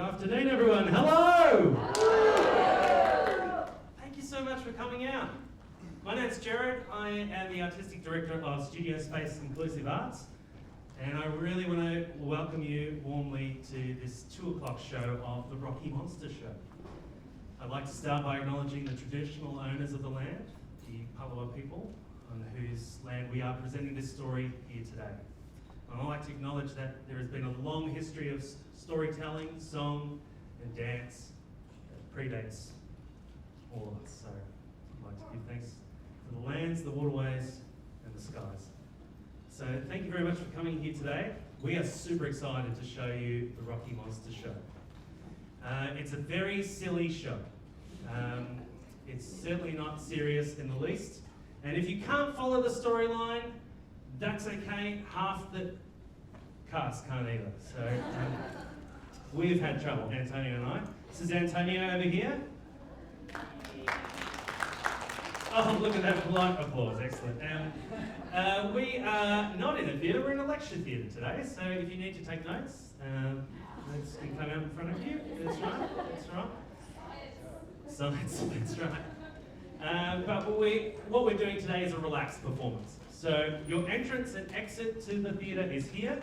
afternoon, everyone. Hello! Thank you so much for coming out. My name's Jared. I am the Artistic Director of Studio Space Inclusive Arts, and I really want to welcome you warmly to this 2 o'clock show of the Rocky Monster Show. I'd like to start by acknowledging the traditional owners of the land, the Palawa people, on whose land we are presenting this story here today. And I'd like to acknowledge that there has been a long history of storytelling, song, and dance that predates all of us. So I'd like to give thanks for the lands, the waterways, and the skies. So thank you very much for coming here today. We are super excited to show you the Rocky Monster Show. It's a very silly show. It's certainly not serious in the least. And if you can't follow the storyline, that's okay. Half the cast can't either. So we've had trouble, Antonio and I. This is Antonio over here. Oh, look at that polite applause. Excellent. We are not in a theatre, we're in a lecture theatre today. So if you need to take notes, notes can come out in front of you. That's right. That's right. Science, that's right. But what we're doing today is a relaxed performance. So your entrance and exit to the theatre is here,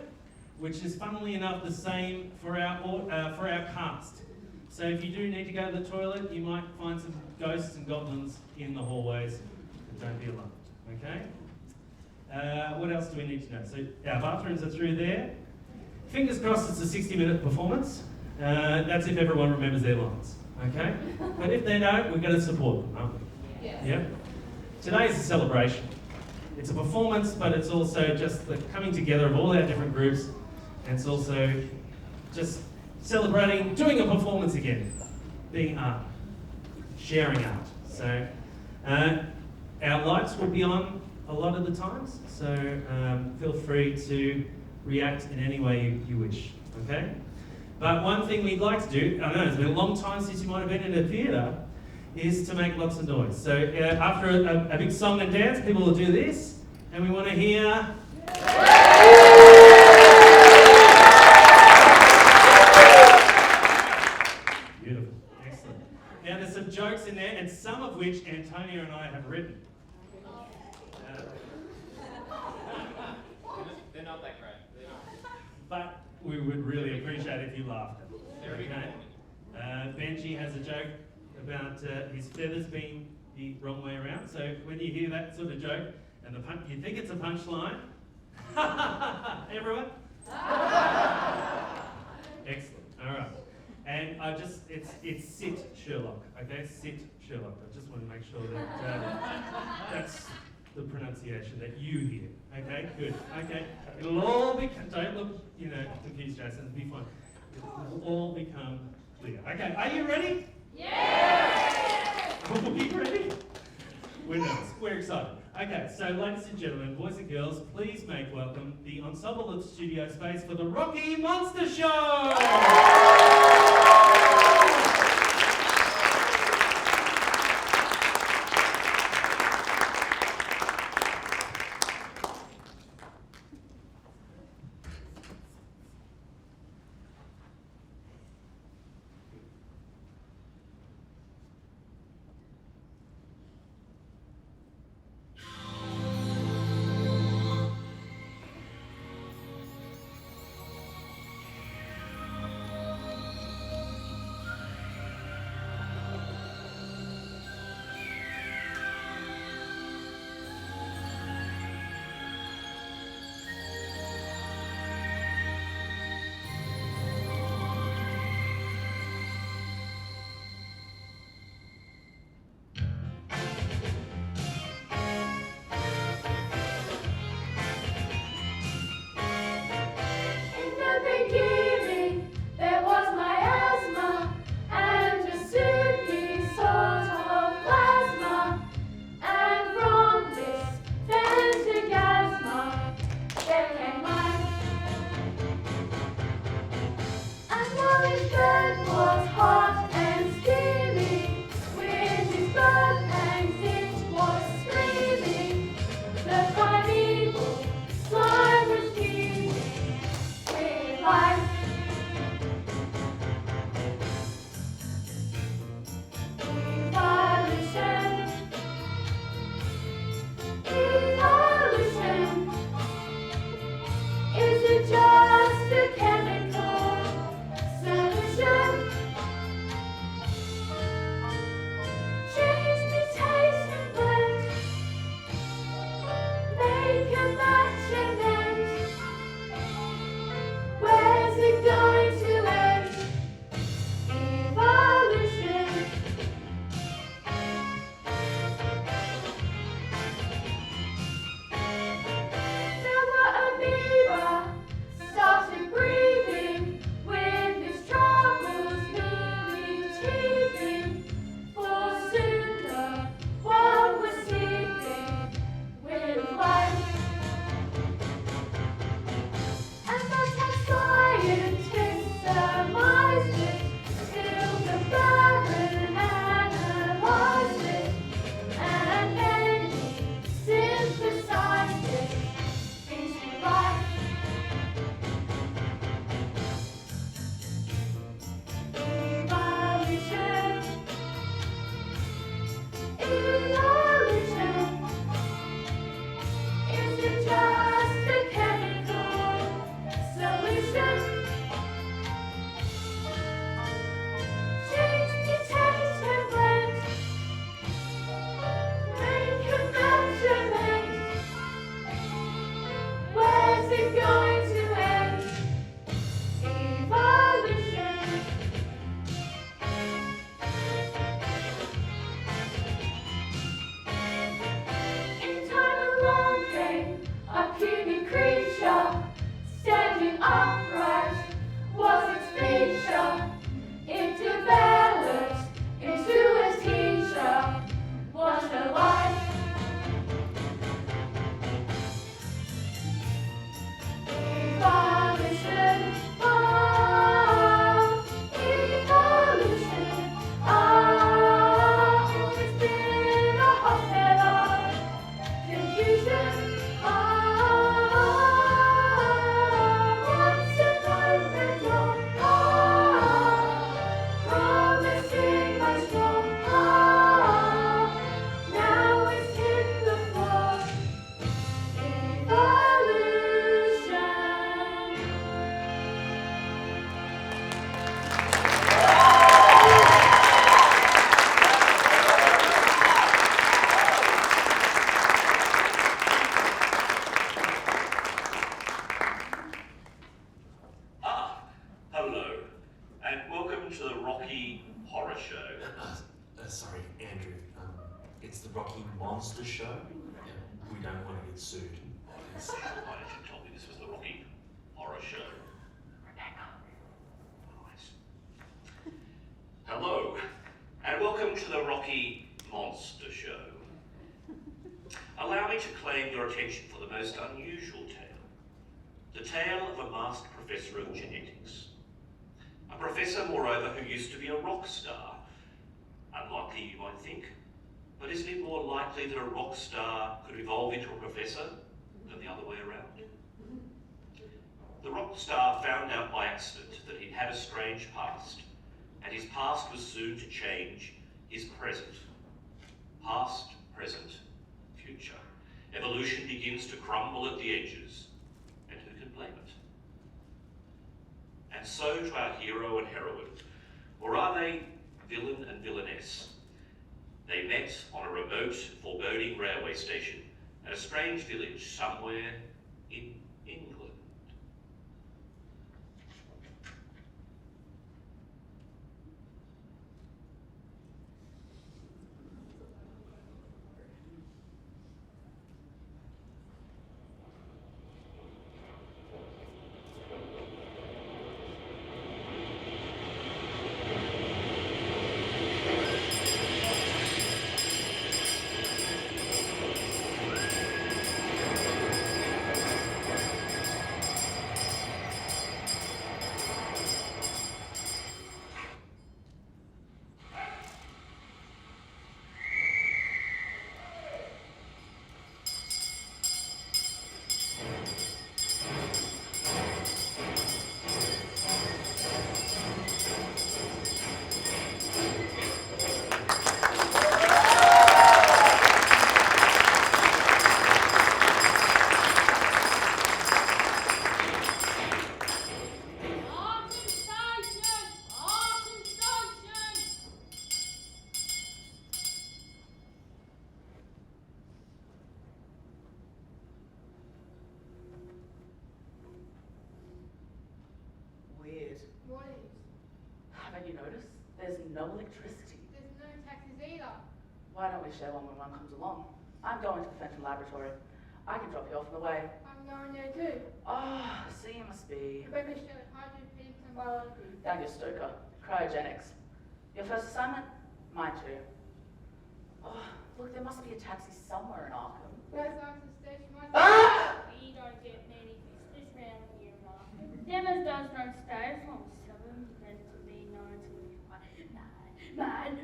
which is funnily enough the same for our cast. So if you do need to go to the toilet, you might find some ghosts and goblins in the hallways. But don't be alarmed, okay? What else do we need to know? So our bathrooms are through there. Fingers crossed it's a 60-minute performance. That's if everyone remembers their lines, okay? But if they don't, we're going to support them, aren't we? Yes. Yeah? Today is a celebration. It's a performance, but it's also just the coming together of all our different groups, and it's also just celebrating doing a performance again, being art, sharing art. So our lights will be on a lot of the times, so feel free to react in any way you wish, okay? But one thing we'd like to do, I know it's been a long time since you might have been in a theatre, is to make lots of noise. So after a big song and dance, people will do this, and we want to hear... Beautiful, excellent. Now there's some jokes in there, and some of which Antonio and I have written. They're not that great. But we would really appreciate if you laughed at them. Okay? Benji has a joke about his feathers being the wrong way around. So when you hear that sort of joke and you think it's a punchline, everyone? Excellent. All right. And it's sit Sherlock. Okay, sit Sherlock. I just want to make sure that that's the pronunciation that you hear. Okay, good. Okay, it'll all become. Don't look, confused, Jason. Be fine. It'll all become clear. Okay, are you ready? Yes! Are we ready? We're nervous. We're excited. Okay, so ladies and gentlemen, boys and girls, please make welcome the ensemble of Studio Space for the Rocky Monster Show! it going to end? Evolution. In time along came a puny creature, standing upright was its feature. It developed into a teacher. What a life! Evolution, evolution, it's been a hotbed of confusion, once an open door, promising much more, now it's hit the floor. Evolution. Hello, and welcome to the Rocky Horror Show. Sorry, Andrew. It's the Rocky Monster Show. We don't want to get sued. Why didn't you tell me this was the Rocky Horror Show? Right. Hello, and welcome to the Rocky Monster Show. Allow me to claim your attention for the most unusual tale. The tale of a masked professor of genetics. A professor, moreover, who used to be a rock star. Unlikely, you might think, but isn't it more likely that a rock star could evolve into a professor than the other way around? The rock star found out by accident that he'd had a strange past, and his past was soon to change his present. Past, present, future. Evolution begins to crumble at the edges, and who can blame it? And so to our hero and heroine, or are they villain and villainess? They met on a remote, foreboding railway station at a strange village somewhere in England. Haven't you noticed? There's no electricity. There's no taxis either. Why don't we share one when one comes along? I'm going to the Fenton Laboratory. I can drop you off on the way. I'm going there too. Oh, so you must be Rebecca showed hydrophysics and biology. Daniel Stoker, cryogenics. Your first assignment? Mine too. Oh, look, there must be a taxi somewhere in Arkham. That's nice to station myself. Ah! We don't get many visitors round here, Mark. Dennis does no stay from 7 then to be 9 mad.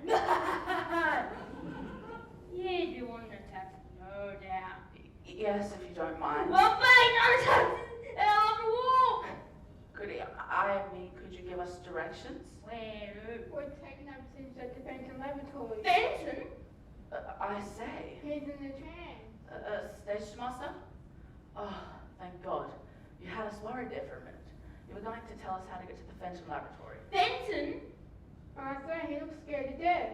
Yeah, you want the taxi, no doubt. Yes, if you don't mind. Well, mate, no taxi, I'll have to walk. Could you give us directions? Where? We're taking up since at the Benton Laboratory. Benton? I say. He's in the tram. Station master? Oh, thank God. You had us worried there for a minute. You were going to tell us how to get to the Fenton Laboratory. Benton? I say he looks scared to death.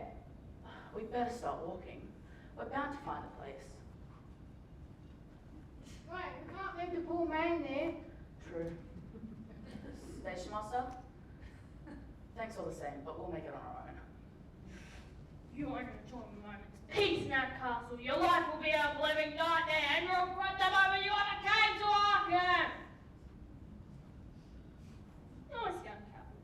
We'd better start walking. We're bound to find a place. Wait, we can't leave the poor man paying there. True. Station master? Thanks all the same, but we'll make it on our own. You aren't going to join me, moment. Peace in that castle. Your life will be a living nightmare, and you'll regret the moment you ever came to Arkham. Nice young couple.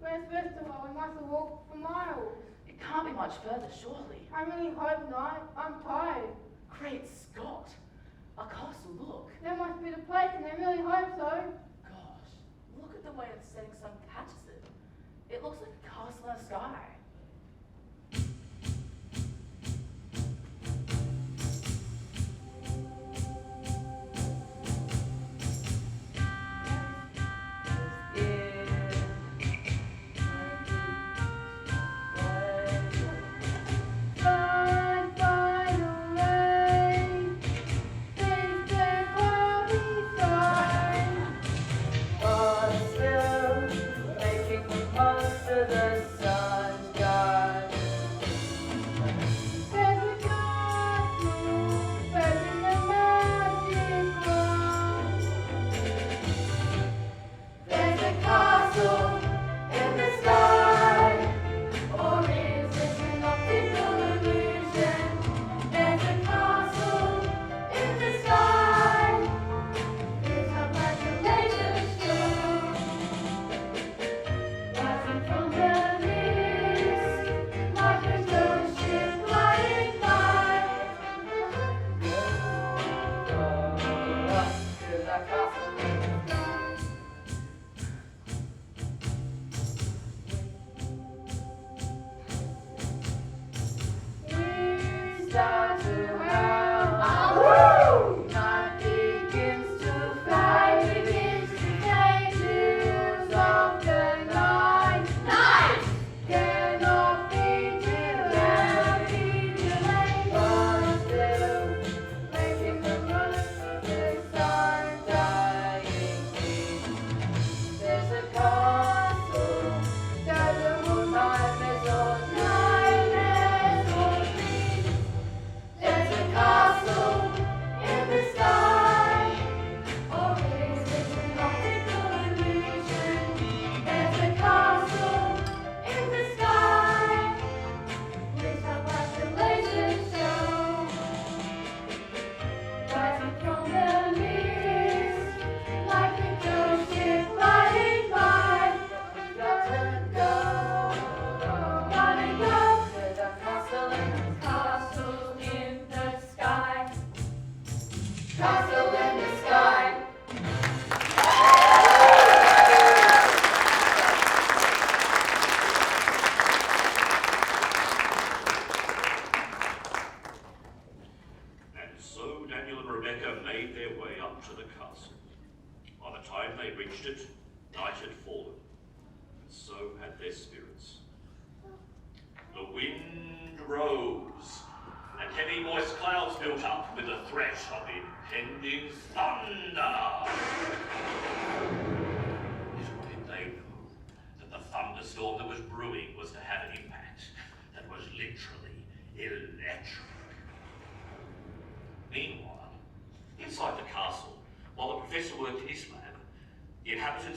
Where's Festival? We must have walked for miles. It can't be much further, surely. I really hope not. I'm tired. Great Scott! A castle, look. That must be the place, and I really hope so. Gosh, look at the way the setting sun catches it. It looks like a castle in the sky.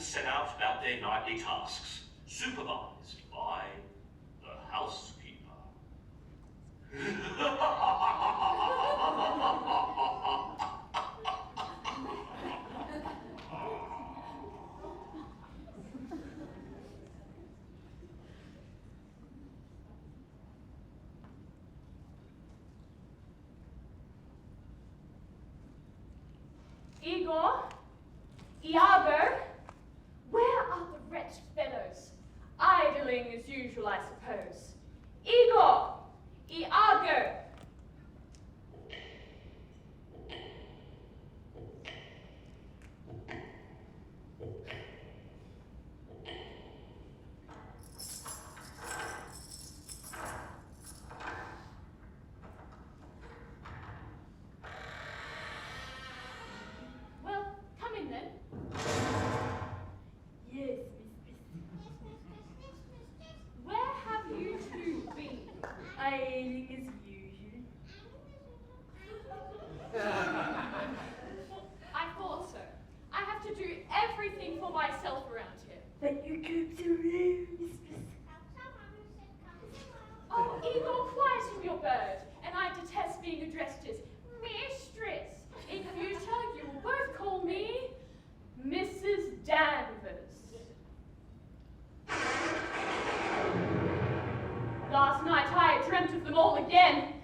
Set out about their nightly tasks, supervised by the housekeeper. Igor? Iago? Where are the wretched fellows? Idling as usual, I suppose. Igor! Iago! Well, everything for myself around here. But you keep the rooms. Oh, Igor, quieten your bird. And I detest being addressed as mistress. In future, you will both call me Mrs. Danvers. Last night I dreamt of them all again.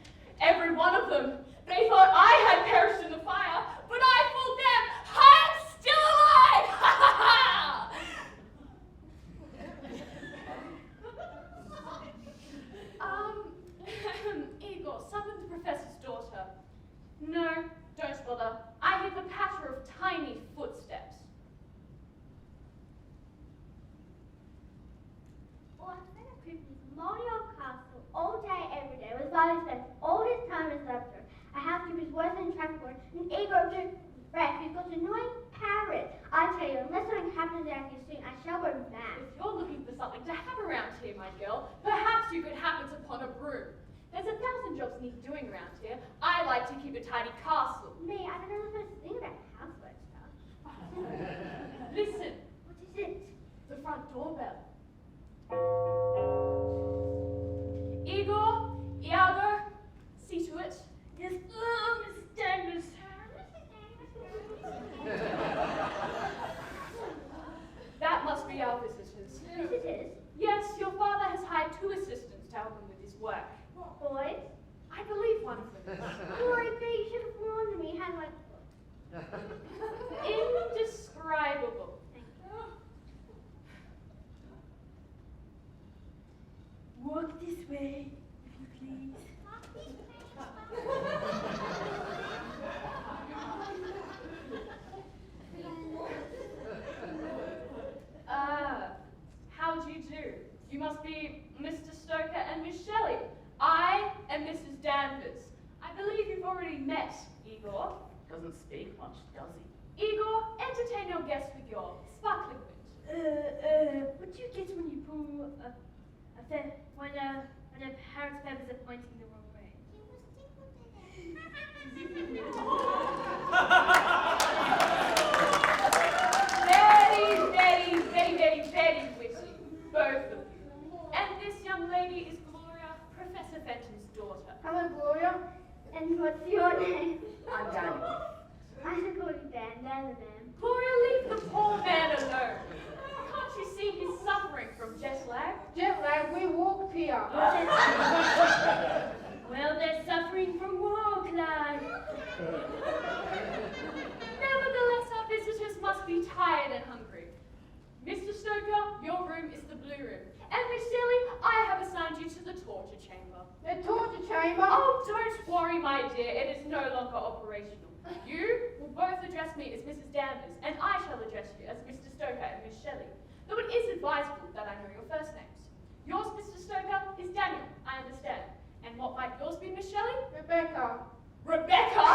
Every one of them. They thought I had perished in the fire, but I fooled them. I'm still alive! Ha ha ha! Igor, summon the professor's daughter. No, don't bother. I hear the patter of tiny footsteps. Well, I spent a Christmas in Montreal Castle all day, every day. With father spends all his time as lecturer. A housekeeper's worse than a traffic warden. And Igor to Rex, who's got an annoying parrot. I tell you, unless something happens around here soon, I shall go mad. If you're looking for something to have around here, my girl, perhaps you could happen upon a broom. There's 1,000 jobs needed doing around here. I like to keep a tidy castle. Me, I don't know what to think about housework stuff. Listen, What is it? the front doorbell. Igor, Iago, see to it. Yes, Miss Danvers. That must be our visitors. Visitors? Yes, your father has hired 2 assistants to help him with his work. What, boys? I believe one of them is. Glory be, you should have warned me, hadn't I? Indescribable. Walk this way, if you please. How do you do? You must be Mr. Stoker and Miss Shelley. I am Mrs. Danvers. I believe you've already met Igor. Doesn't speak much, does he? Igor, entertain your guests with your sparkling wit. What do you get when you pull when a parrot's feathers are pointing the wrong way? Very witty, both of you. And this young lady is Gloria, Professor Fenton's daughter. Hello, Gloria. And what's your name? I'm Daniel. I should call you Dan, Dan the man. Gloria, leave the poor man alone. Can't you see he's suffering from jet lag? Jet lag, we walked here. Well, they're suffering from walk lag. Nevertheless, our visitors must be tired and hungry. Mr. Stoker, your room is the blue room. And Miss Shelley, I have assigned you to the torture chamber. The torture chamber? Oh, don't worry, my dear. It is no longer operational. You will both address me as Mrs. Danvers, and I shall address you as Mr. Stoker and Miss Shelley. Though it is advisable that I know your first names. Yours, Mr. Stoker, is Daniel, I understand. And what might yours be, Miss Shelley? Rebecca. Rebecca?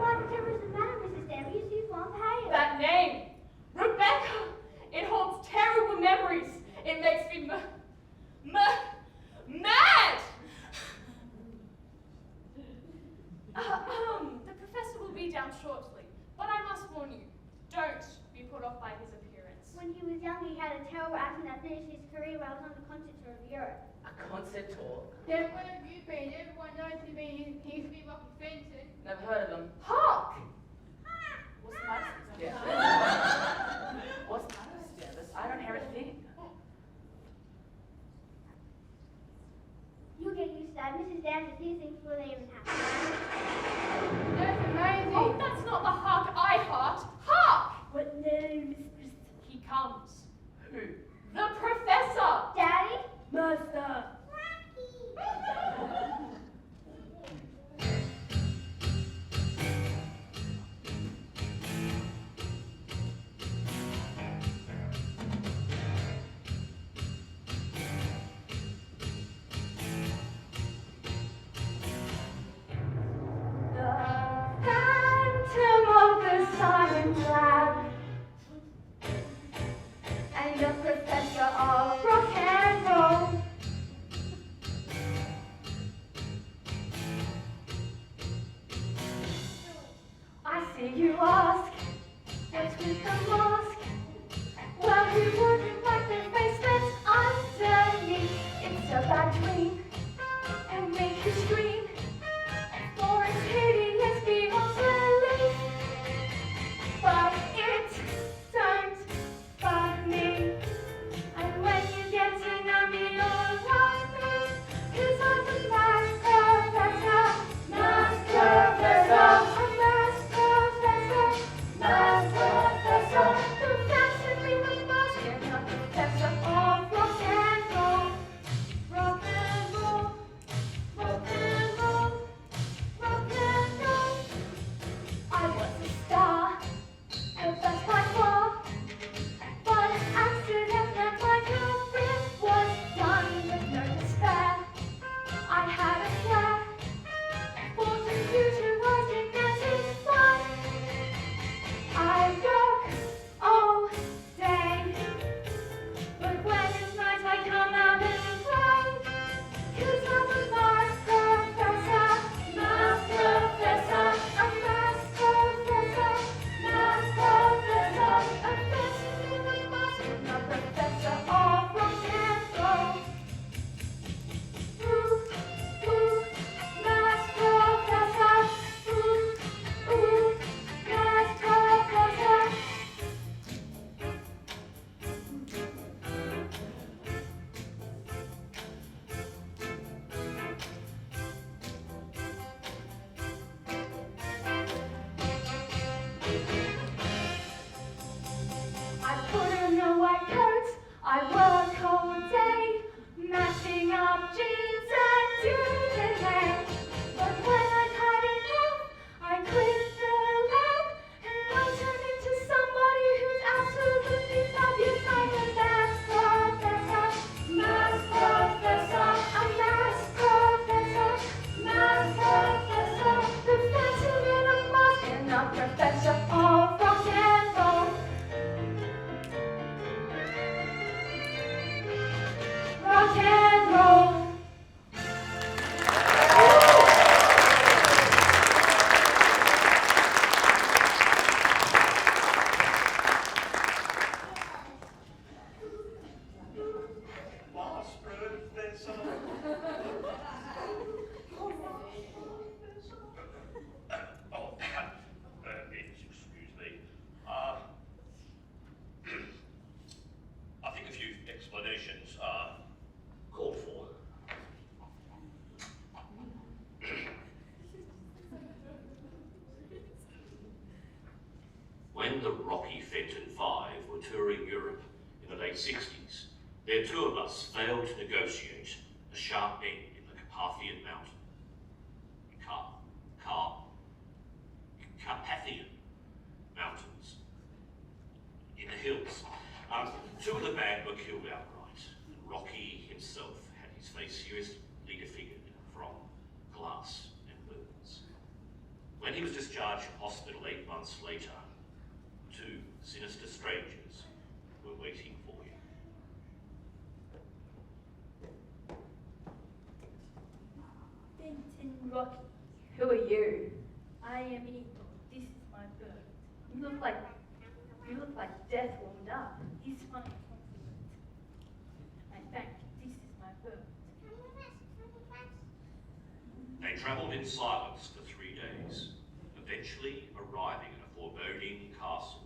Whatever is the matter, Mrs. Danvers? You see one pale. That name, Rebecca, it haunts terrible memories. It makes me mad! The professor will be down shortly, but I must warn you, don't be put off by his appearance. When he was young, he had a terrible accident that finished his career while he was on the concert tour of Europe. A concert tour. Then where have you been? Everyone knows he used to be Rocky Fenton. Never heard of them. Hark! What's the matter? Yeah. What's the matter, Mr. Davis? I don't hear a thing. You'll get used to that. Mrs. Danvers hears things before they even happen. That's amazing. Oh, that's not the hark I heart. Hark! What name is He comes. Who? The professor! Daddy? Master! I work all day, matching up jeans and doing hair. But when I've had enough, I quit the lab and I turn into somebody who's absolutely fabulous. I'm a maths professor, maths professor, a maths professor, maths professor, professor in a mask and a professor of rock and roll. Rock and roll. Maths professor. Oh, excuse me. I think a few explanations are called for. When the Rocky Fenton Five were touring Europe in the late 60s, their tour bus failed to negotiate a sharp bend in the Carpathian Mountain. Carpathian Mountains in the hills. Two of the band were killed outright, and Rocky himself had his face seriously disfigured from glass and burns. When he was discharged from hospital 8 months later, two sinister strangers were waiting for him. Fenton Rocky. Who are you? I am Eagle. This is my bird. You look like death warmed up. It's my compliment. I thank you. This is my bird. They travelled in silence for 3 days, eventually arriving at a foreboding castle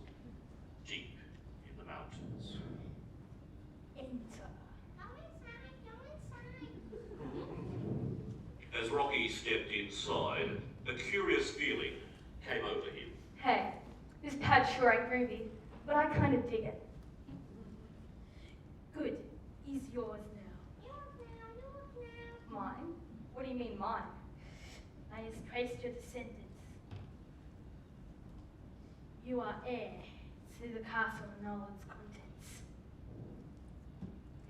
deep in the mountains. Enter. As Rocky stepped inside, a curious feeling came over him. Hey, this pad sure ain't groovy, but I kind of dig it. Good. Is yours now. Mine? What do you mean mine? I has traced your descendants. You are heir to the castle and all its contents.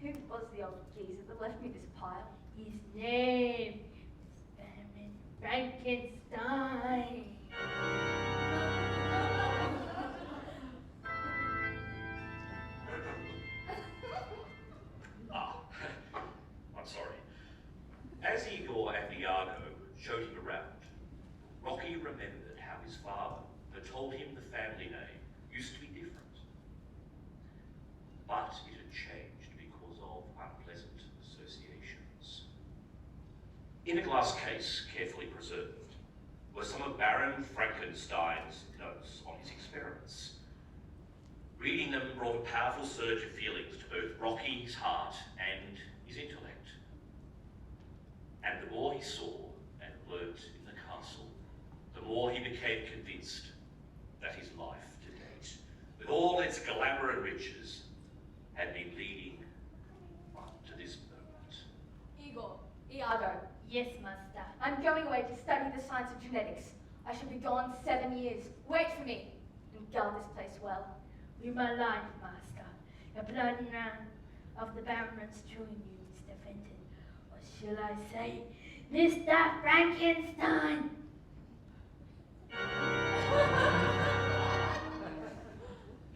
Who was the old geezer that left me this pile? His name is Baron Frankenstein. I'm sorry. As Igor and Iago showed him around, Rocky remembered how his father had told him the family name used to be different. But it had changed because of unpleasant associations. In a glass case, carefully preserved, were some of Baron Frankenstein's notes on his experiments. Reading them brought a powerful surge of feelings to both Rocky's heart and his intellect. And the more he saw and learnt in the castle, the more he became convinced that his life to date, with all its glamour and riches, had been leading to this moment. Igor, Iago, Yes, master. I'm going away to study the science of genetics. I shall be gone 7 years. Wait for me and guard this place well. With my life, master. The blood now of the Baron runs through you, Mr. Fenton. Or shall I say, Mr. Frankenstein?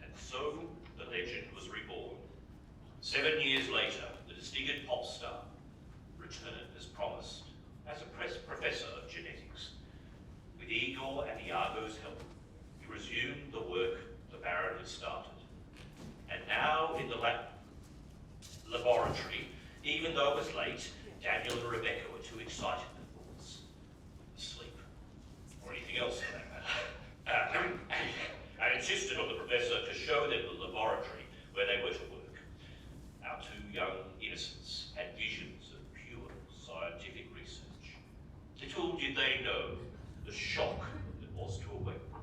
And so the legend was reborn. 7 years later, the distinguished pop star returned as promised as a professor of genetics. With Igor and Iago's help, he resumed the work the Baron had started. And now in the laboratory, even though it was late, Daniel and Rebecca were too excited to fall asleep, or anything else for that matter. I insisted on the professor to show them the laboratory where they were to work. Our two young innocents had visions of pure scientific research. Little did they know the shock that was to await them.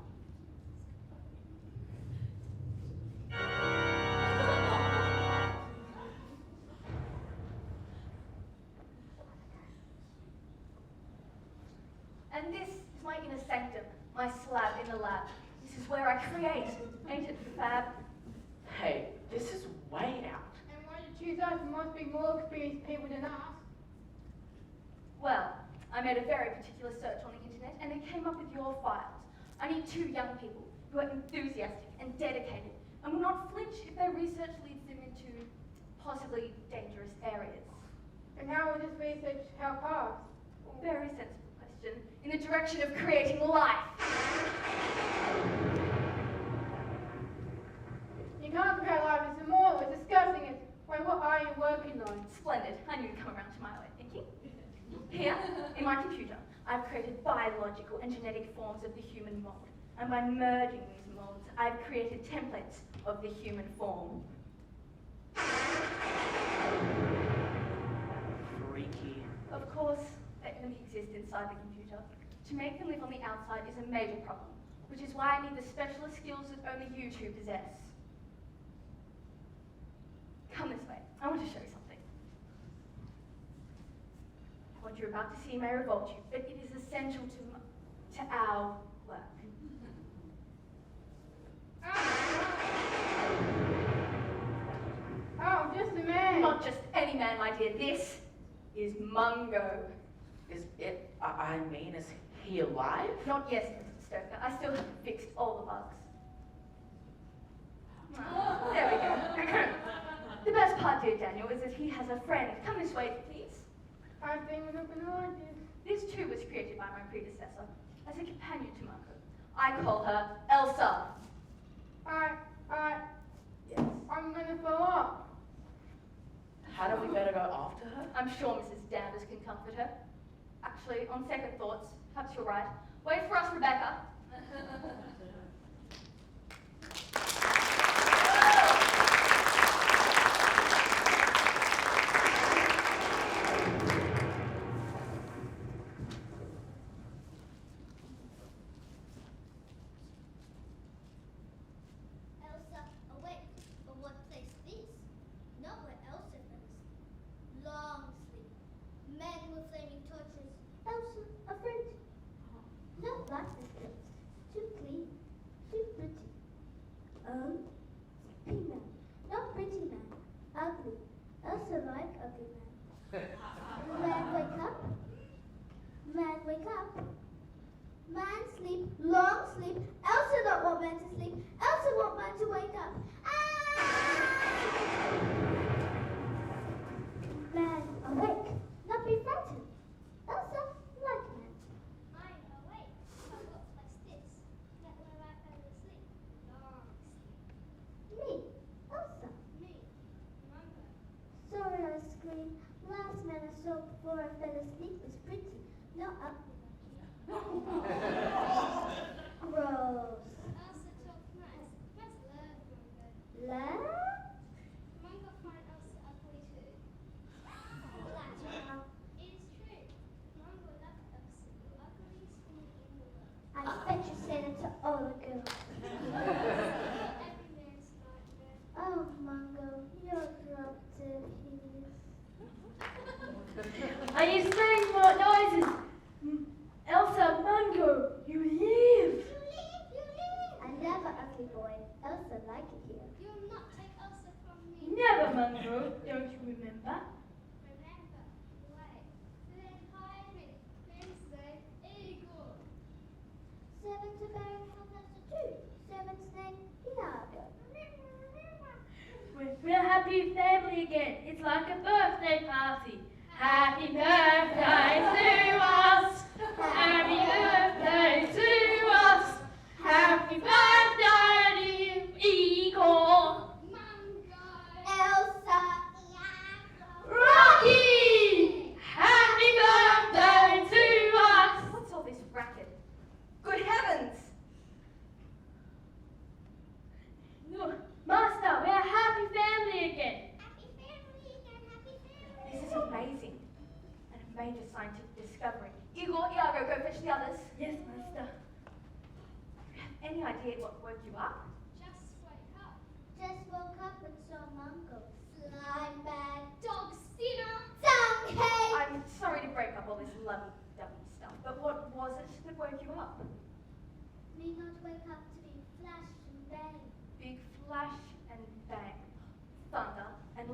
And this is my inner sanctum, my slab in the lab. This is where I create. Ain't it fab? Hey, this is way out. And why did you choose us? There must be more experienced people than us. Well, I made a very particular search on the internet and it came up with your files. I need 2 young people who are enthusiastic and dedicated and will not flinch if their research leads them into possibly dangerous areas. And how will this research help us? Very sensible question. In the direction of creating life. You can't create life, it's more, we're discussing it. Wait, what are you working on? Splendid. I knew you'd come around to my way of thinking. Here, in my computer, I've created biological and genetic forms of the human mold. And by merging these molds, I've created templates of the human form. Freaky. Of course, they only exist inside the computer. To make them live on the outside is a major problem, which is why I need the specialist skills that only you 2 possess. Come this way. I want to show you something. What you're about to see may revolt you, but it is essential to our work. Oh, just a man. Not just any man, my dear. This is Mungo. Is it, I mean, is he alive? Not yes, Mr. Stoker. I still haven't fixed all the bugs. There we go. The best part, dear Daniel, is that he has a friend. Come this way, please. I think we're not gonna like this. This too was created by my predecessor as a companion to Marco. I call her Elsa. Yes. I'm gonna follow up. Hadn't we better go after her? I'm sure Mrs. Danvers can comfort her. Actually, on second thoughts, perhaps you're right. Wait for us, Rebecca. Elsa, awake. But what place this? Not where Elsa lives. Long sleep. Men with flaming torches. Elsa, a friend. Not like this place. Too clean. Too pretty. Pretty man. Not pretty man. Ugly. Elsa like ugly man. Man wake up. Man wake up. Man sleep, long sleep. Elsa don't want man to sleep. Elsa want man to wake up. Ah! Man awake, not be frightened. Elsa like man. I'm awake. What place this? That where I fell asleep. Long sleep. Me, Elsa. Me, Mother. Sorry I screamed. Last man I saw before I fell asleep was pretty, not ugly. Gross. Elsa talk nice. Let's learn from her. Learn? Mungo find Elsa ugly too. Flatter. It is true. Mungo loved Elsa, the ugliest woman in the world. I bet you say that to all the girls. Every man's nightmare. Oh, Mungo, you're drop dead hideous. Are you saying more noises? Elsa, Mungo, you live! You leave! I never ugly boy. Elsa like it here. You will not take Elsa from me. Never, Mungo, don't you remember? Remember, why? Then hide me. Wednesday, Eagle. Seven's a very hard answer too. Seven's name, Iago. We're a happy family again. It's like a birthday party. Happy birthday to us. Happy birthday to us. Happy birthday to you, Igor. Mungo. Elsa. Iago. Rocky! Happy birthday to us. What's all this racket? Good heavens! Look, Master, we're a happy family again. Happy family again, happy family. This is amazing. And a major scientific discovery. Igor, Iago, go fetch the others. Yes, Master. Do you have any idea what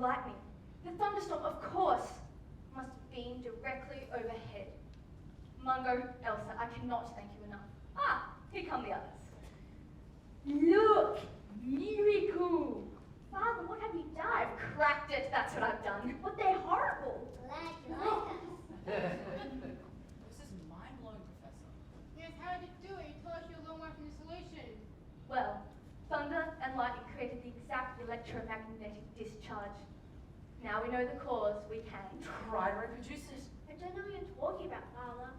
lightning. The thunderstorm, of course, must have been directly overhead. Mungo, Elsa, I cannot thank you enough. Ah, here come the others. Look, miracle. Father, what have you done? I've cracked it, that's what I've done. But they're horrible. Glad you like us. This is mind-blowing, Professor. Yes, how did you do it? You told us you're a long way from the solution. Well, thunder and lightning created the exact electromagnetic discharge. Now we know the cause, we can Try to reproduce it. I don't know what you're talking about, Father.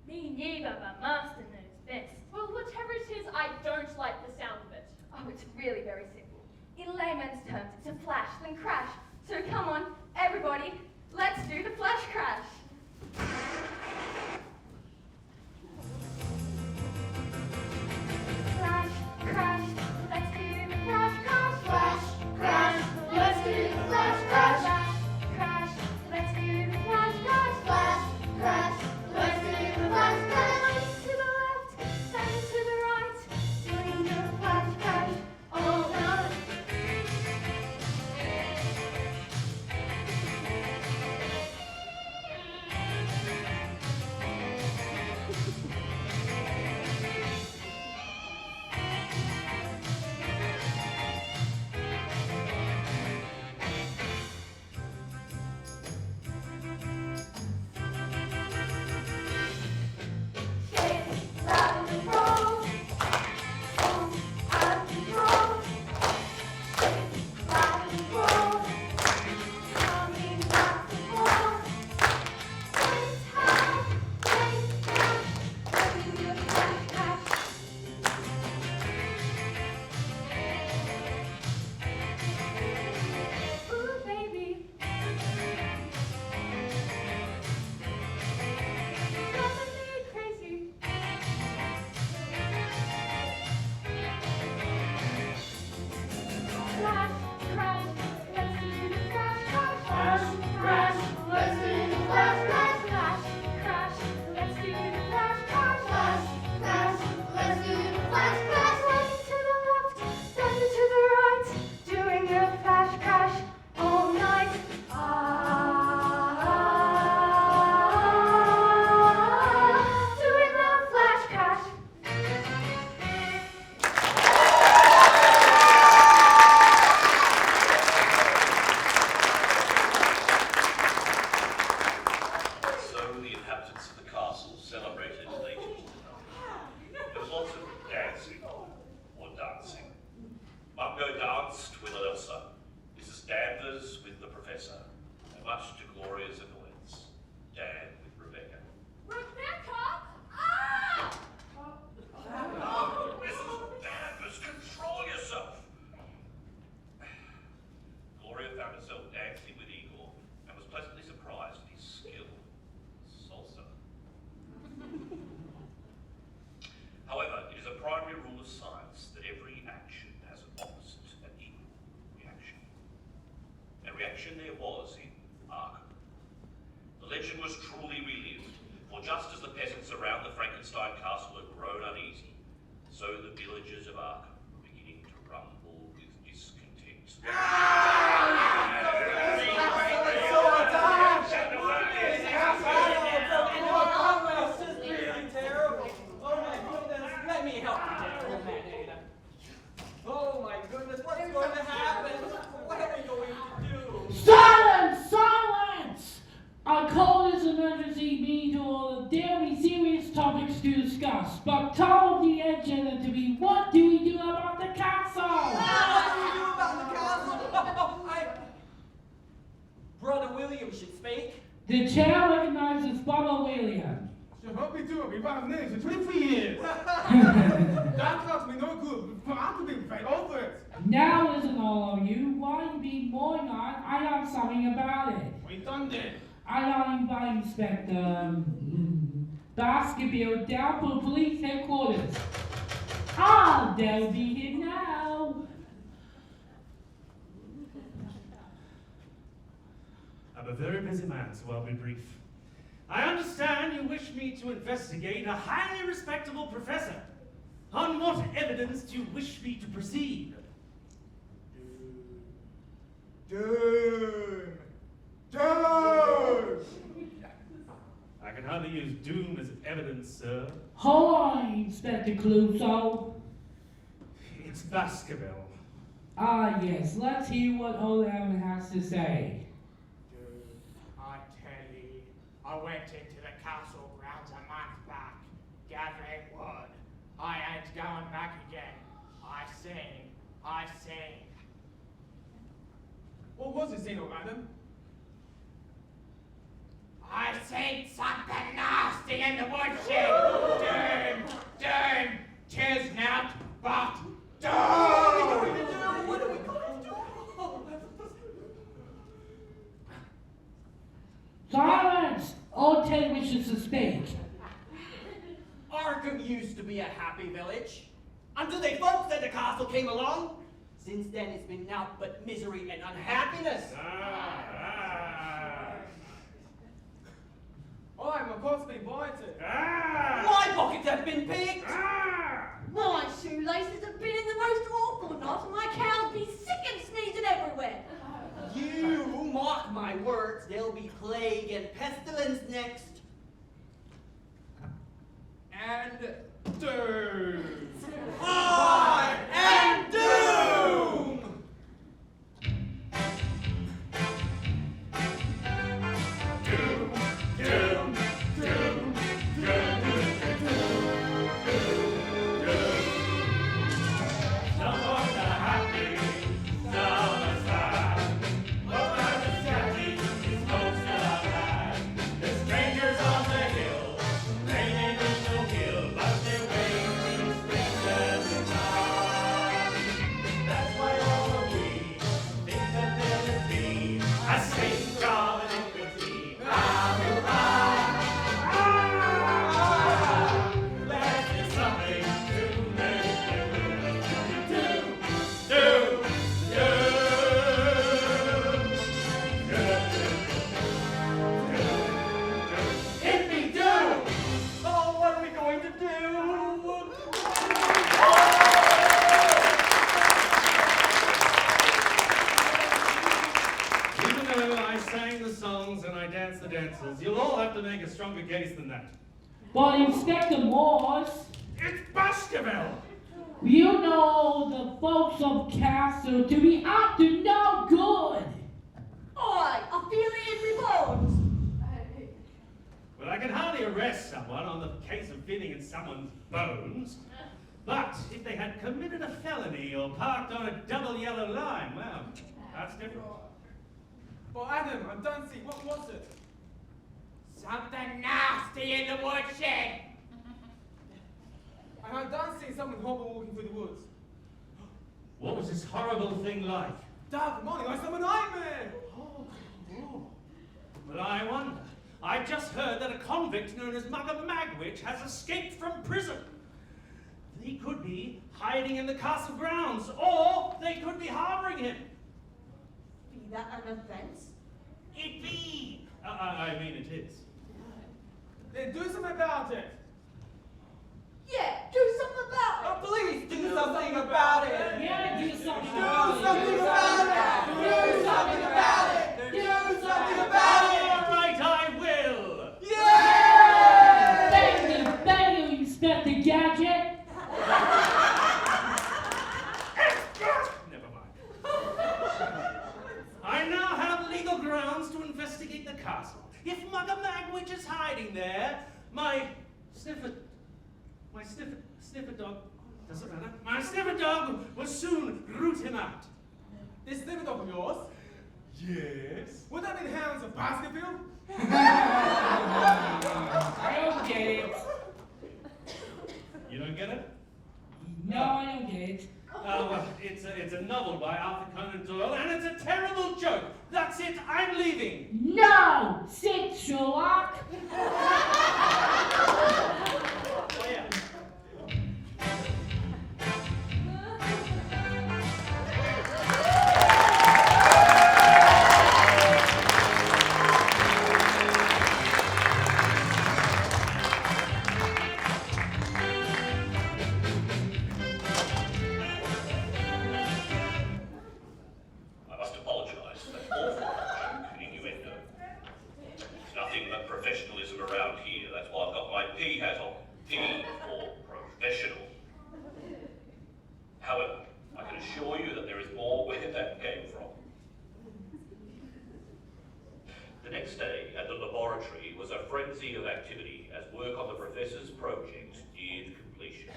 Me neither, but Master knows best. Well, whatever it is, I don't like the sound of it. Oh, it's really very simple. In layman's terms, it's a flash, then crash. So come on, everybody, let's do the flash crash. Flash, crash, let's do the flash crash. Flash, crash, let's do the flash crash. Flash, crash, let's do the flash crash. Flash, crash, let's do the flash crash. Turn to the left, turn to the right, doing the flash crash all night. Ooh, baby. Driving me crazy. Flash, crash, let's do the flash crash. Flash, crash, let's do the flash crash. Flash, crash, let's do the flash crash. Flash, crash, let's do the flash crash. Running to the left, then to the right, doing the flash crash all night. Doing the flash crash. So the inhabitants of the castle celebrated late into the night. There was lots of dancing, or dancing. Mungo danced with Elsa, Mrs. Danvers with the Professor, and much to Gloria's annoyance, Dan with Rebecca. Rebecca! Ah! Mrs. Danvers, control yourself! Gloria found herself dancing with Igor and was pleasantly surprised at his skill. Salsa. However, it is a primary rule of science that every action has an opposite and equal reaction. A reaction there was in Arkham. The legend was truly relived, for just as the peasants around the Frankenstein castle had grown uneasy, so the villagers of Arkham were beginning to rumble with discontent. Let me help you, Dad. Oh my goodness, what's going to happen? What are we going to do? Silence! Silence! I call this emergency meeting to all the very serious topics to discuss, but tell the agenda to be, what do we do about the castle? What do we do about the castle? Brother William should speak. The chair recognizes Brother William. So what we do? We've had names for 20 years. That cost me no good. For us to be fight over it. Now listen, all of you, while you be going on, I know something about it. We done that. I know you by Inspector Baskerville down to police headquarters. Ah, they'll be here now. I'm a very busy man, so I'll be brief. I understand you wish me to investigate a highly respectable professor. On what evidence do you wish me to proceed? Doom! Doom! I can hardly use doom as evidence, sir. Hold on, Inspector Clouseau. It's Baskerville. Ah, yes, let's hear what old Evan has to say. Dude, I tell you, I went into the castle grounds a month back, gathering wood. I ain't going back again. I sing. What was it, Zeno, madam? I seen something nasty in the woodshed. Doom, tis not but doom. What are we going to do? Silence! Old Ted wishes to speak. Arkham used to be a happy village, until they folks at the castle came along. Since then, it's been nothing but misery and unhappiness. I'm of course been invited. My pockets have been picked. My shoelaces have been in the most awful knot, and my cows be sick and sneezing everywhere. You mark my words, there'll be plague and pestilence next. And doom. I am doom! You'll all have to make a stronger case than that. But Inspector Morse, It's Baskerville! you know the folks of Castle to be up to no good. Oi, I feel it in my bones. Well, I can hardly arrest someone on the case of feeding in someone's bones. But if they had committed a felony or parked on a double yellow line, well, that's different. Well, Adam, I don't see. What was it? Something nasty in the woodshed. And I don't see someone horrible walking through the woods. What was this horrible thing like? Dark morning, I saw a nightmare. Well, I wonder. I just heard that a convict known as Mugger Magwitch has escaped from prison. They could be hiding in the castle grounds, or they could be harboring him. Be that an offence? It be. I mean, it is. Then do something about it. Yeah, do something about it. Oh, please do something about it. Yeah, do something Do about it. something about it. Do something about it. Do something about it. All right, I will. Yay! Thank you, Inspector Gadget. Never mind. I now have legal grounds to investigate the castle. If Mugger Magwitch is hiding there, my sniffer dog, doesn't matter, my sniffer dog will soon root him out. This sniffer dog of yours? Yes? Would that mean hounds of Baskerville? I don't get it. You don't get it? No, I don't get it. Well, it's a novel by Arthur Conan Doyle, and it's a terrible joke. That's it, I'm leaving. No! Sit, Sherlock. Oh, yeah. I must apologize next day at the laboratory was a frenzy of activity as work on the professor's project neared completion.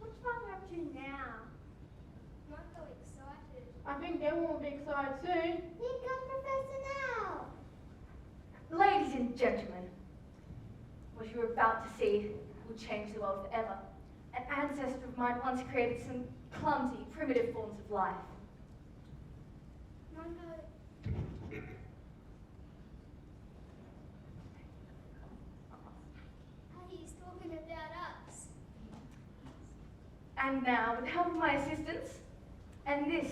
What's Father up to now? Not so excited. I think everyone will be excited soon. Here comes Professor now. Ladies and gentlemen, what you're about to see will change the world forever. An ancestor of mine once created some clumsy, primitive forms of life. Not so. He's talking about us. And now, with the help of my assistants and this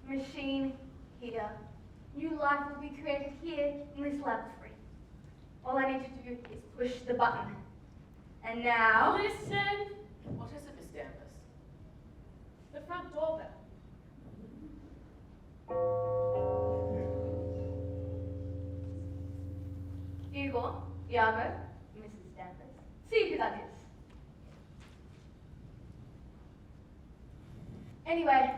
machine here, new life will be created here in this laboratory. All I need to do is push the button. And now... Listen, What is it, Miss Danvers? the front doorbell. Igor, Iago, Mrs. Danvers. See who that is. Anyway,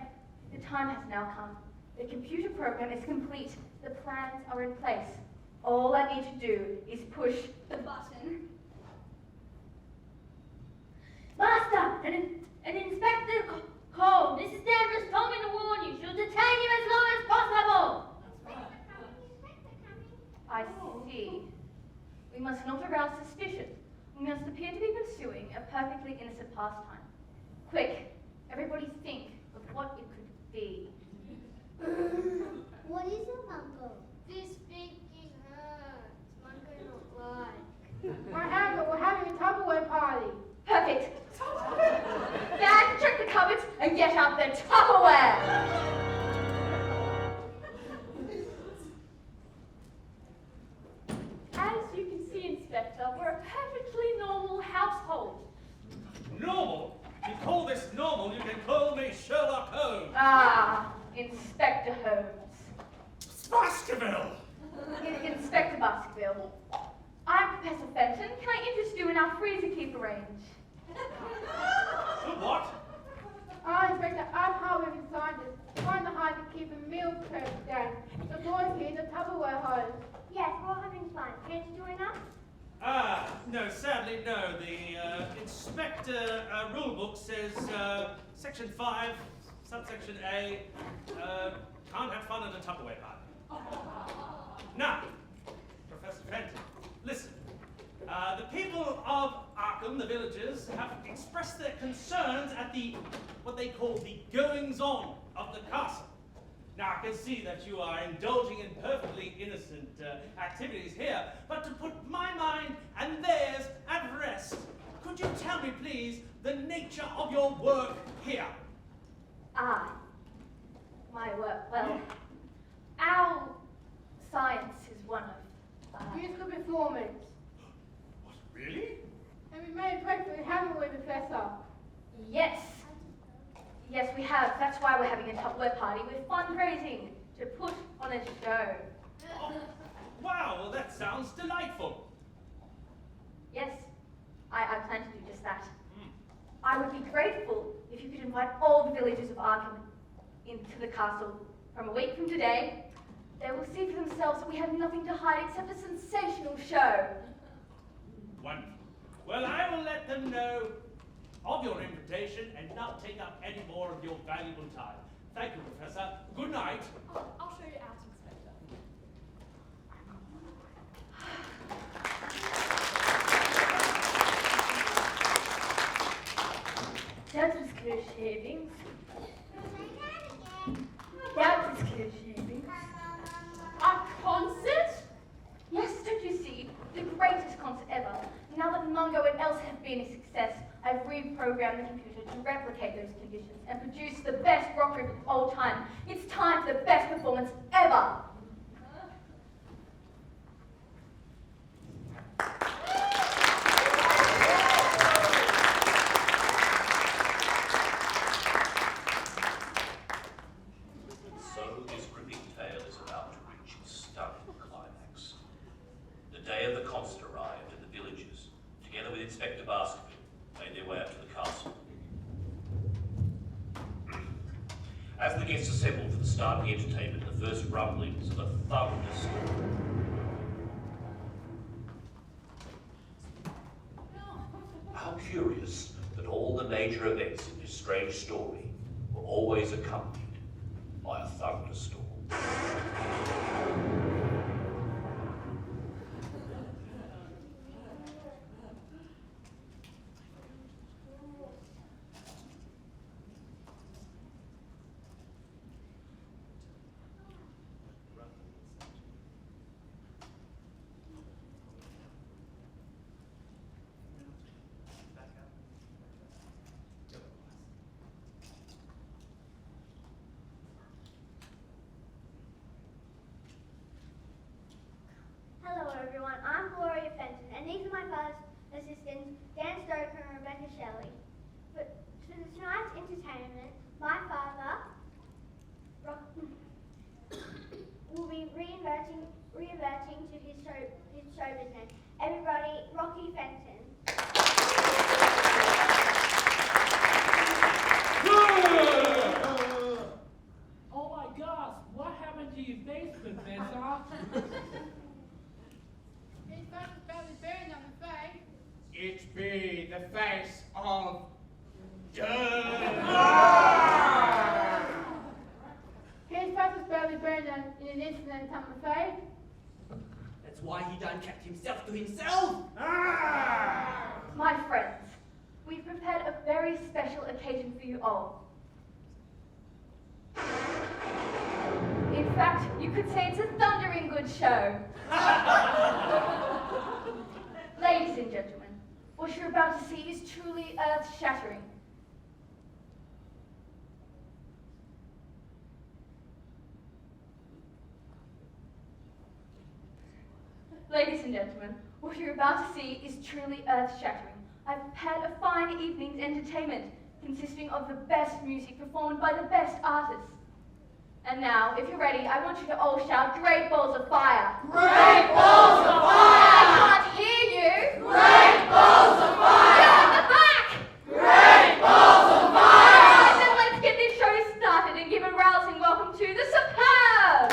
the time has now come. The computer program is complete. The plans are in place. All I need to do is push the button. Master, an inspector called. Mrs. Danvers told me to warn you. She'll detain you as long as possible. I see. We must not arouse suspicion. We must appear to be pursuing a perfectly innocent pastime. Quick, everybody think of what it could be. What is it, Uncle? This thinking hurts. Mungo not like. I have it. We're having a Tupperware party. Perfect. Dad, check the cupboards and get out the Tupperware. As you can see, Inspector, we're a perfectly normal household. Normal? You call this normal, you can call me Sherlock Holmes. Ah, Inspector Holmes. Baskerville! Inspector Baskerville. I'm Professor Fenton. Can I interest you in our freezer keeper range? What? Inspector, I'm hardworking scientist. Trying to hide to keep a meal prep down. The boys here, the Tupperware hose. Yes, we're all having fun. Care to join us? No, sadly, no. The Inspector rulebook says Section 5, subsection A, can't have fun at a Tupperware party. Now, Professor Fenton, listen. The people of Arkham, the villagers, have expressed their concerns at what they call the goings-on of the castle. Now, I can see that you are indulging in perfectly innocent activities here, but to put my mind and theirs at rest, could you tell me, please, the nature of your work here? My work. Well, our science is one of... Musical performance. What, really? And we made breakfast, haven't we, Professor? Yes. Yes, we have. That's why we're having a Tupperware party. We're fundraising to put on a show. Oh, wow, well, that sounds delightful. Yes, I plan to do just that. I would be grateful if you could invite all the villagers of Arkham into the castle from a week from today. They will see for themselves that we have nothing to hide except a sensational show. Wonderful. Well, I will let them know of your invitation and not take up any more of your valuable time. Thank you, Professor. Good night. I'll show you out, Inspector. That was clear shavings. That was clear shavings. A concert? Yes, don't you see? The greatest concert ever. Now that Mungo and Else have been a success, I've reprogrammed the computer to replicate those conditions and produce the best rock group of all time. It's time for the best performance ever. So the As the guests assembled for the start of the entertainment, the first rumblings of a thunderstorm. How curious that all the major events in this strange story were always accompanied by a thunderstorm. Hello everyone, I'm Gloria Fenton, and these are my father's assistants, Dan Stoker and Rebecca Shelley. But for tonight's entertainment, my father will be reverting to his show business. Everybody, Rocky Fenton. Oh my gosh, what happened to your face, Professor? His face is badly burned on the face. It be the face of death. His face was badly burned in an incident on the face. That's why he done kept himself to himself. My friends, we've prepared a very special occasion for you all. In fact, you could say it's a thundering good show. Ladies and gentlemen, what you're about to see is truly earth-shattering. Ladies and gentlemen, what you're about to see is truly earth-shattering. I've prepared a fine evening's entertainment consisting of the best music performed by the best artists. And now, if you're ready, I want you to all shout, "Great balls of fire!" Great balls of fire! I can't hear you! Great balls of fire! You're at the back! Great balls of fire! Alright, then let's get this show started and give a rousing welcome to the Superb!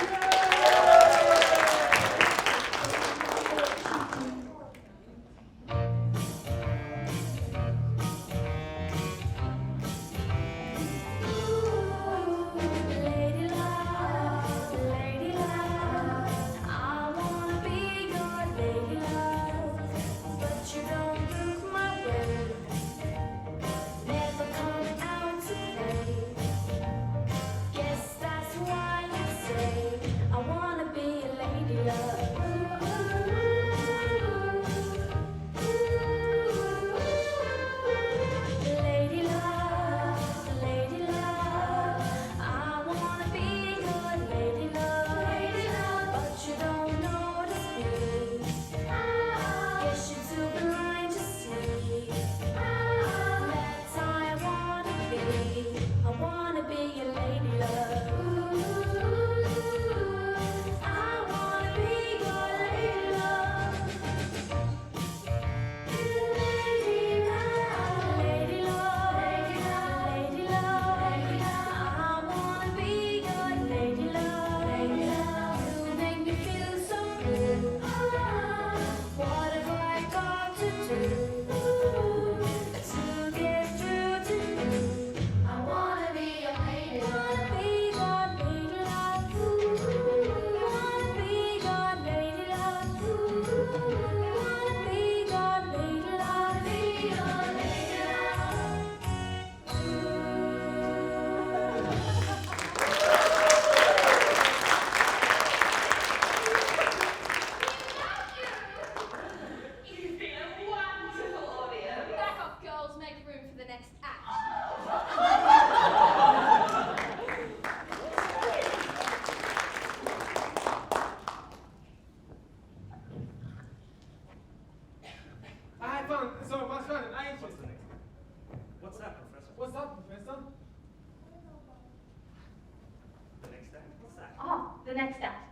The next act.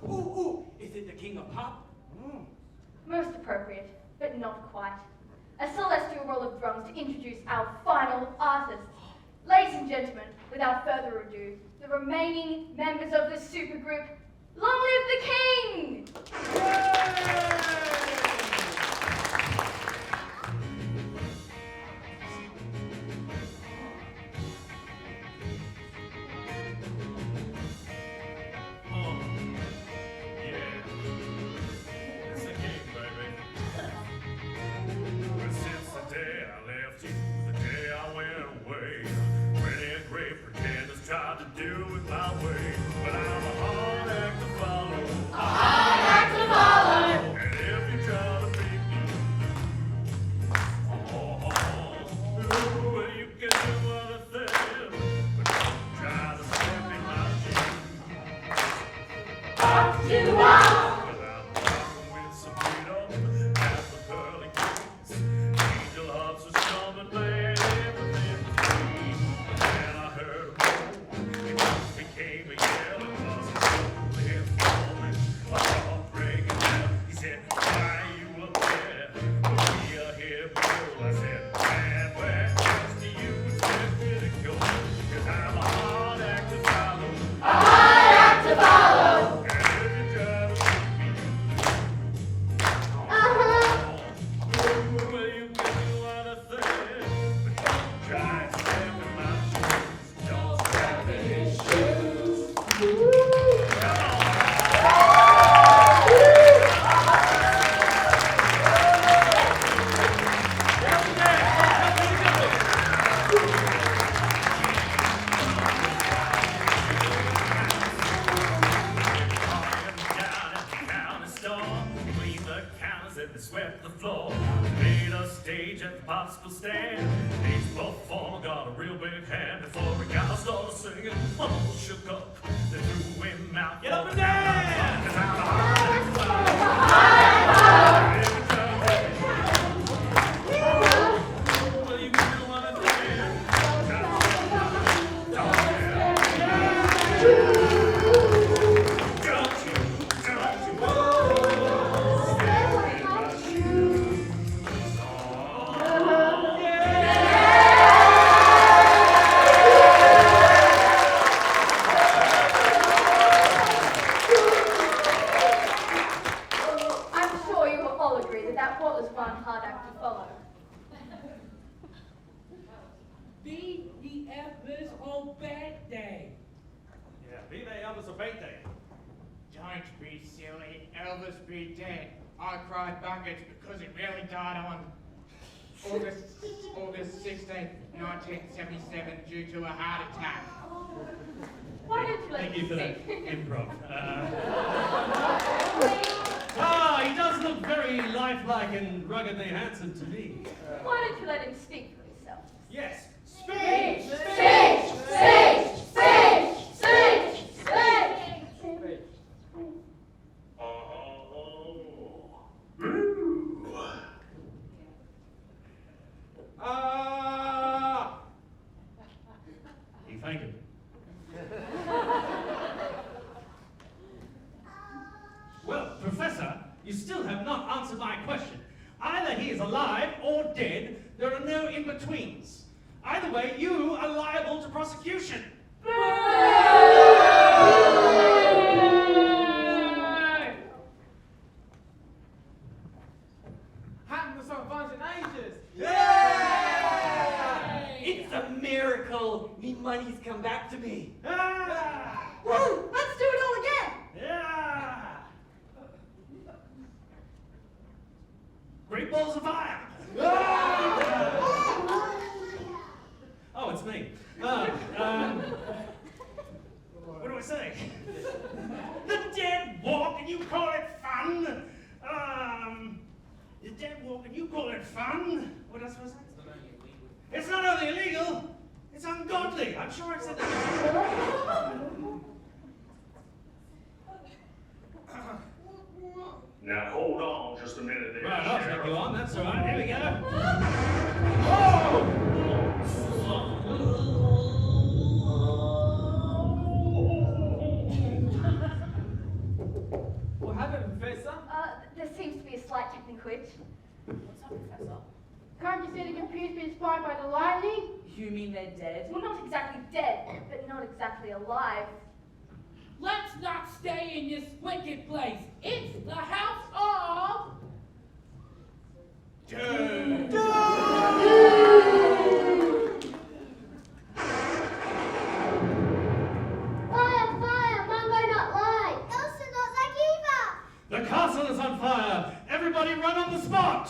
Ooh, is it the king of pop? Most appropriate, but not quite. A celestial roll of drums to introduce our final artist. Ladies and gentlemen, without further ado, the remaining members of the supergroup, long live the king! Tried to do it my way, but I'm a hard act to follow. A hard act to follow. And if you try to beat me, well, you can do other things, but don't try to step in my shoes. Up to us. But I'm walking with some freedom at the pearly gates. Angel hearts are strong and made everything free. And I heard came again, it wasn't so his moment. My heart breaking down. He said, why you up there? We are here below. I said, man, where else do you expect me to go? 'Cause I'm a hard act to follow. A hard act to follow. And if you try to beat me, well, you can do other things, but don't try to step in my shoes. Don't step in his shoes. They swept the floor, made a stage at the popsicle stand. Each performer got a real big hand. Before we got started singing, all shook up. They threw him out. Get up and dance! 'Cause I'm a hard act to follow. Every time well, you can do one of them. I'm sure you will all agree that that was one hard act to follow. Be the Emperor's old birthday. Yeah, be they Elvis or birthday. Don't be silly. Elvis be dead. I cried buckets because he really died on August 16th, 1977 due to a heart attack. Why don't you let Thank me you for that speak? improv. He does look very lifelike and ruggedly handsome to me. Why don't you let him speak for himself? Yes, Speech. speech! Speech. Speech. Speech. Speech. He fainted. Well, Professor, you still have not answered my question. Either he is alive or dead. There are no in-betweens. Either way, you are liable to prosecution. Happened to some bunch of ages. It's a miracle. Me money's come back to me. Woo! Let's do it all again! Yeah! Great balls of fire! Oh, it's me. What do I say? The dead walk and you call it fun? The dead walk and you call it fun? What else was I say? It's not only illegal, it's ungodly. I'm sure I said that. Now hold on just a minute there, Right, I'll take Sheriff. you on. That's all right. Here we go. What happened, Professor? There seems to be a slight technical glitch. What's up, Professor? Can't you see the computer's been spiked by the lightning? You mean they're dead? Well, not exactly dead, but not exactly alive. Let's not stay in this wicked place. It's the house of... Doom. Fire, fire, Mungo not lie. Elsa not like Eva. The castle is on fire! Everybody run on the spot!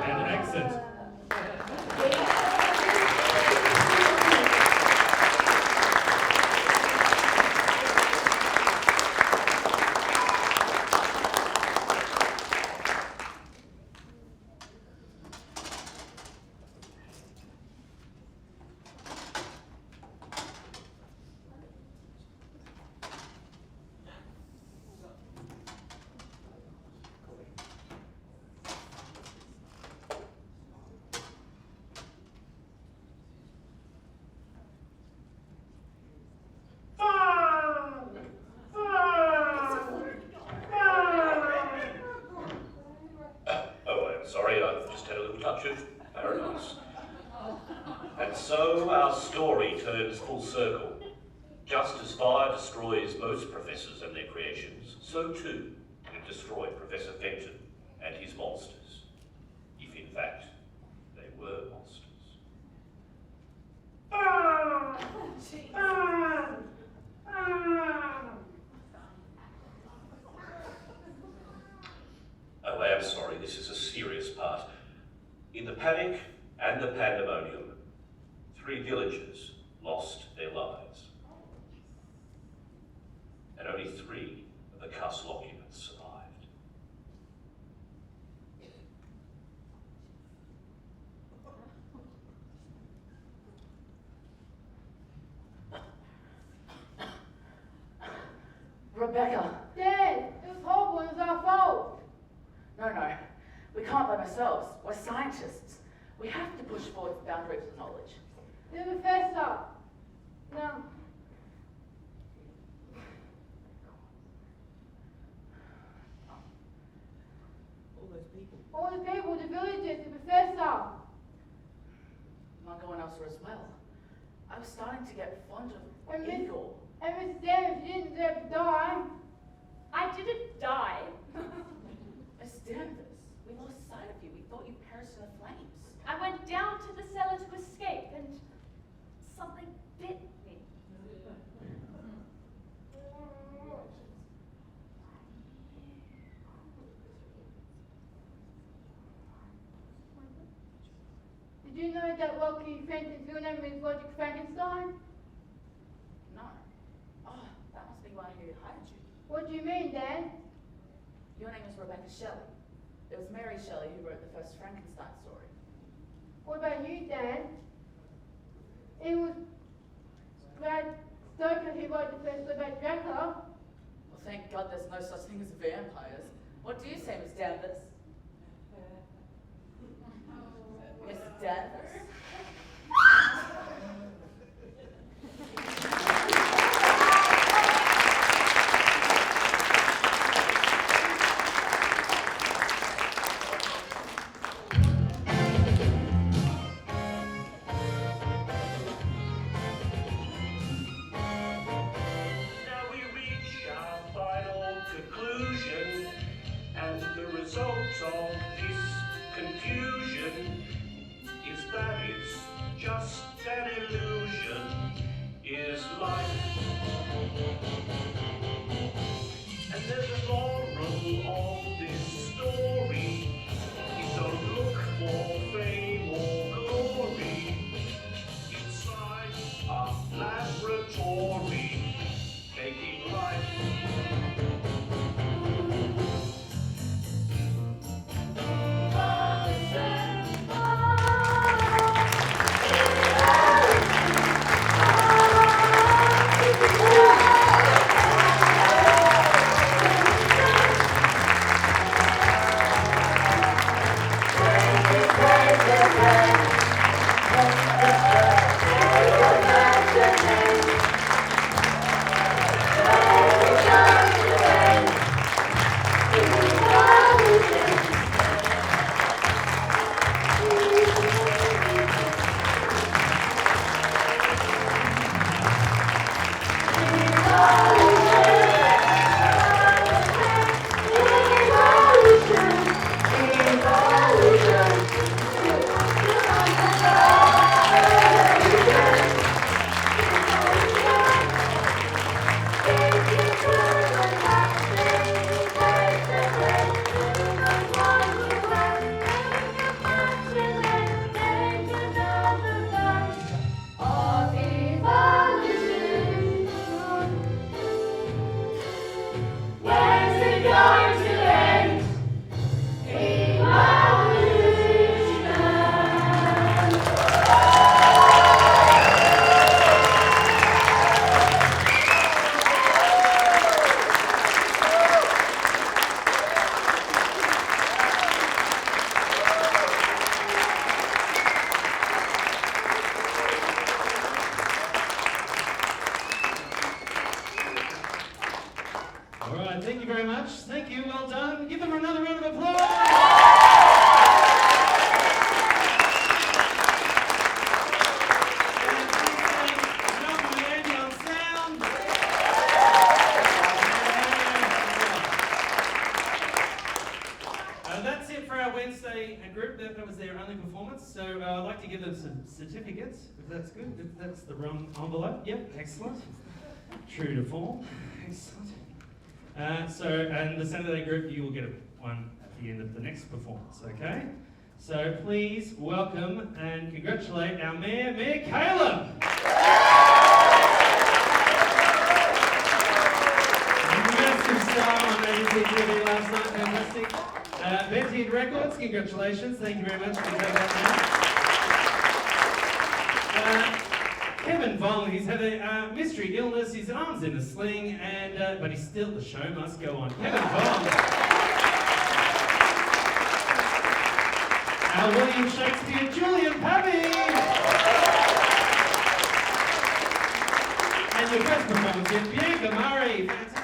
And exit. Oh, I'm sorry, I've just had a little touch of paradise. And so our story turns full circle. Just as fire destroys most professors and their creations, so too it destroyed Professor Fenton and his monsters. If in fact, they were monsters. Oh, I am sorry, this is a serious part. In the panic and the pandemonium, 3 villagers lost their lives. And only 3 of the castle occupants survived. Rebecca! Dad, it was horrible and it was our fault. No. We can't blame ourselves. We're scientists. We have to push forward the boundaries of knowledge. The professor. No. All the people, the villagers, the professor. Mungo and Elsa as well. I was starting to get fond of And Miss- Igor. And Miss Davis, you didn't deserve to die. I didn't die. Miss Danvers, we lost sight of you. We thought you perished in the flames. I went down to the cellar to escape and something bit me. Did you know that Rocky Fenton's real name is Roger Frankenstein? No. Oh, that must be why he hired you. What do you mean, Dad? Your name is Rebecca Shelley. It was Mary Shelley who wrote the first Frankenstein story. What about you, Dad? It was Brad Stoker who wrote the first story about Dracula. Well, thank God there's no such thing as vampires. What do you say, Miss Danvers? Miss Danvers? Now we reach our final conclusion, and the result of this confusion is that it's All right, thank you very much. Thank you, well done. Give them another round of applause. That's it for our Wednesday group. That was their only performance. So I'd like to give them some certificates, if that's good. If that's the wrong envelope. Yep, excellent. True to form. Excellent. And the Saturday group, you will get one at the end of the next performance, okay? So please welcome and congratulate our Mayor, Mayor Caleb. Massive star on ABC TV last night, fantastic. Vintage Records, congratulations. Thank you very much for that now. Kevin Vong, he's had a mystery illness, his arm's in a sling, and but he's still, the show must go on. Kevin Vong. Our William Shakespeare, Julian Pabby. And your best performance yet, Bianca Murray. Fantastic.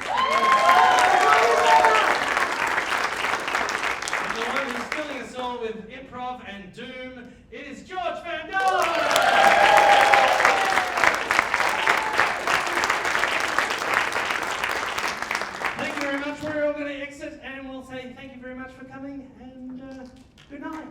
And the one who's filling us all with improv and doom, it is George Van Dole. We're all going to exit and we'll say thank you very much for coming and good night.